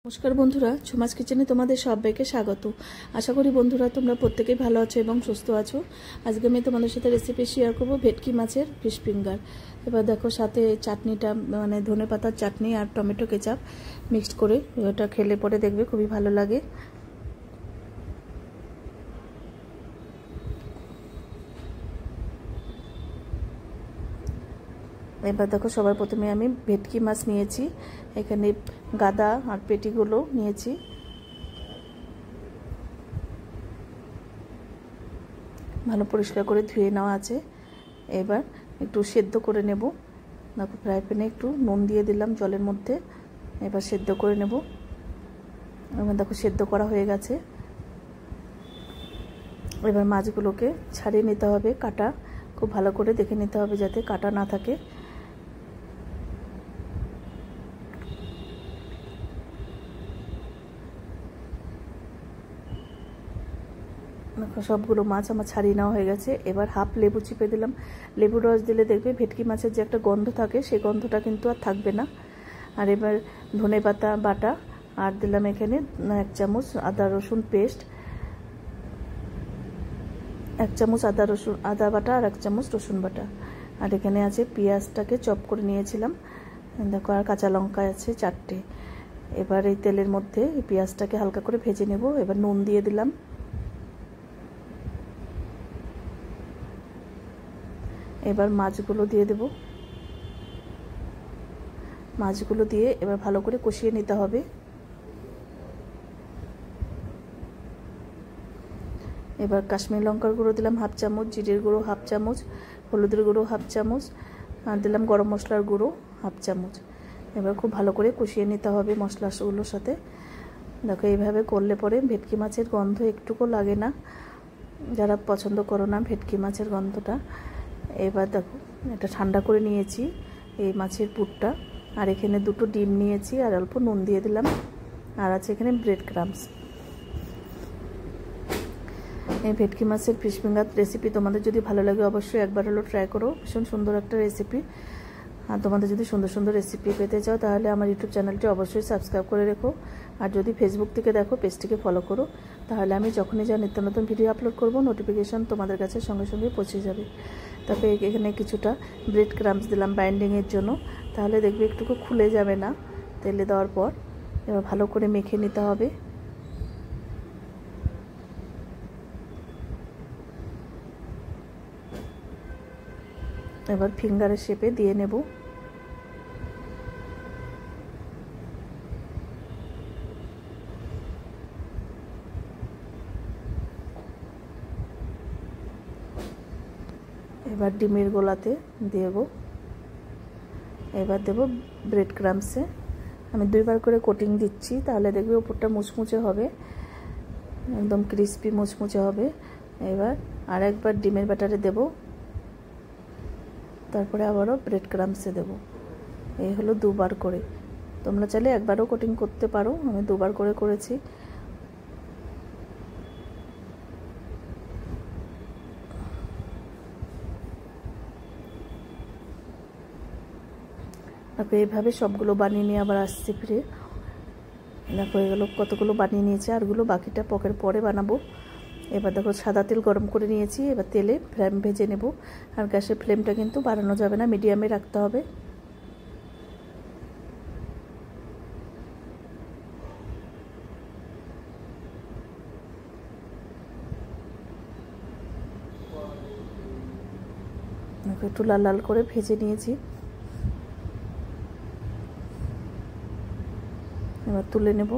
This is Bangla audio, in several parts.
নমস্কার বন্ধুরা, ঝুমাস কিচেনে তোমাদের সবাইকে স্বাগত। আশা করি বন্ধুরা তোমরা প্রত্যেকেই ভালো আছো এবং সুস্থ আছো। আজকে আমি তোমাদের সাথে রেসিপি শেয়ার করব ভেটকি মাছের ফিশ ফিঙ্গার। এবার দেখো সাথে চাটনিটা মানে ধনেপাতার চাটনি আর টমেটো কেচাপ মিক্সড করে ওটা খেলে পরে দেখবে খুবই ভালো লাগে। এবার দেখো সবার প্রথমে আমি ভেটকি মাছ নিয়েছি, এখানে গাদা আর পেটিগুলো নিয়েছি। ভালো পরিষ্কার করে ধুয়ে নেওয়া আছে। এবার একটু সেদ্ধ করে নেব। দেখো ফ্রাই প্যানে একটু নুন দিয়ে দিলাম জলের মধ্যে, এবার সেদ্ধ করে নেব। এবার দেখো সেদ্ধ করা হয়ে গেছে। এবার মাছগুলোকে ছাড়িয়ে নিতে হবে, কাটা খুব ভালো করে দেখে নিতে হবে যাতে কাটা না থাকে। সবগুলো মাছ আমার ছাড়িয়ে নেওয়া হয়ে গেছে। এবার হাফ লেবু চিপে দিলাম। লেবুর রস দিলে দেখবে ভেটকি মাছের যে একটা গন্ধ থাকে সেই গন্ধটা কিন্তু আর থাকবে না। আর এবার ধনেপাতা বাটা আর দিলাম এখানে 1 চামচ আদা রসুন পেস্ট, 1 চামচ আদা বাটা আর 1 চামচ রসুন বাটা। আর এখানে আছে পেঁয়াজটাকে চপ করে নিয়েছিলাম দেখো, আর কাঁচা লঙ্কা আছে 4টে। এবার এই তেলের মধ্যে এই পেঁয়াজটাকে হালকা করে ভেজে নেব। এবার নুন দিয়ে দিলাম। এবার মাছগুলো দিয়ে দেব। মাছগুলো দিয়ে এবার ভালো করে কষিয়ে নিতে হবে। এবার কাশ্মীরি লঙ্কার গুঁড়ো দিলাম 1/2 চামচ, জিরের গুঁড়ো 1/2 চামচ, হলুদের গুঁড়ো 1/2 চামচ আর দিলাম গরম মশলার গুঁড়ো 1/2 চামচ। এবার খুব ভালো করে কষিয়ে নিতে হবে মশলাগুলোর সাথে। দেখো এইভাবে করলে পরে ভেটকি মাছের গন্ধ একটুকু লাগে না, যারা পছন্দ করো না ভেটকি মাছের গন্ধটা। এবার দেখো এটা ঠান্ডা করে নিয়েছি এই মাছের পুরটা। আর এখানে 2টো ডিম নিয়েছি আর অল্প নুন দিয়ে দিলাম। আর আছে এখানে ব্রেড ক্রাম্বস। এই ভেটকি মাছের ফিশ ফিঙ্গার রেসিপি তোমাদের যদি ভালো লাগে অবশ্যই একবার হলো ট্রাই করো, ভীষণ সুন্দর একটা রেসিপি। আর তোমাদের যদি সুন্দর সুন্দর রেসিপি পেতে চাও তাহলে আমার ইউটিউব চ্যানেলটি অবশ্যই সাবস্ক্রাইব করে রেখো। আর যদি ফেসবুক থেকে দেখো পেজটিকে ফলো করো, তাহলে আমি যখনই যা নিত্য নতুন ভিডিও আপলোড করব নোটিফিকেশান তোমাদের কাছে সঙ্গে সঙ্গে পৌঁছে যাবে। তারপরে এখানে কিছুটা ব্রেড ক্রাম্বস দিলাম বাইন্ডিংয়ের জন্য, তাহলে দেখবে একটুকু খুলে যাবে না তেলে দেওয়ার পর। এবার ভালো করে মেখে নিতে হবে। এবার ফিঙ্গারের শেপে দিয়ে নেব। এবার ডিমের গোলাতে দেব। এবার দেব ব্রেড ক্রাম্বসে। আমি 2বার করে কোটিং দিচ্ছি, তাহলে দেখবে উপরটা মুচমুচে হবে, একদম ক্রিস্পি মুচমুচে হবে। এবার আরেকবার ডিমের ব্যাটারে দেব, তারপরে আবারও ব্রেড ক্রাম্বসে দেব। এই হলো 2বার করে। তোমরা চাইলে একবারও কোটিং করতে পারো, আমি 2বার করে করেছি। তারপরে এইভাবে সবগুলো বানিয়ে নিয়ে আবার আসছি ফিরে। দেখো এগুলো কতগুলো বানিয়ে নিয়েছি, আরগুলো বাকিটা পরে বানাবো। এবার দেখো সাদা তেল গরম করে নিয়েছি, এবার তেলে ফ্লেম ভেজে নেব। আর গ্যাসের ফ্লেমটা কিন্তু বাড়ানো যাবে না, মিডিয়ামে রাখতে হবে। দেখো একটু লাল লাল করে ভেজে নিয়েছি। এবার তুলে নেব।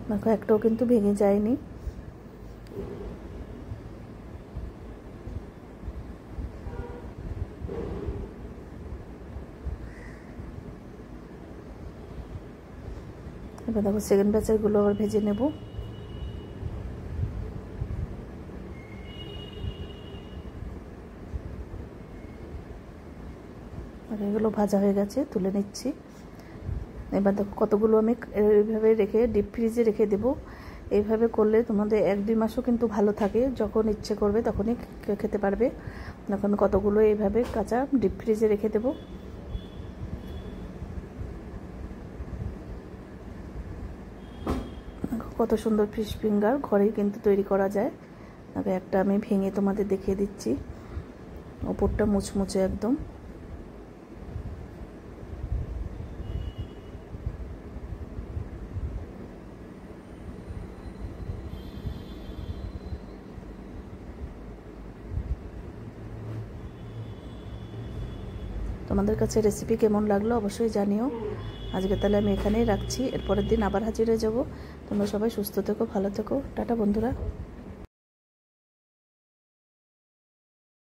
দেখো একটাও কিন্তু ভেঙে যায়নি। এবার দেখো সেকেন্ড ব্যাচেরগুলো আবার ভেজে নেব। আর এগুলো ভাজা হয়ে গেছে, তুলে নিচ্ছি। এবার দেখো কতগুলো আমি এইভাবে রেখে ডিপ ফ্রিজে রেখে দেবো। এইভাবে করলে তোমাদের 1-2 মাসও কিন্তু ভালো থাকে, যখন ইচ্ছে করবে তখনই খেতে পারবে। এখন কতগুলো এইভাবে কাঁচা ডিপ ফ্রিজে রেখে দেবো। কত সুন্দর ফিশ ফিঙ্গার ঘরেই কিন্তু তৈরি করা যায়। আগে একটা আমি ভেঙে তোমাদের দেখিয়ে দিচ্ছি। ওপরটা মুচমুচে একদম। তোমাদের কাছে রেসিপি কেমন লাগলো অবশ্যই জানিও। আজকে তাহলে আমি এখানেই রাখছি, এরপরের দিন আবার হাজির হয়ে যাব। তোমরা সবাই সুস্থ থেকো, ভালো থেকো, টাটা বন্ধুরা।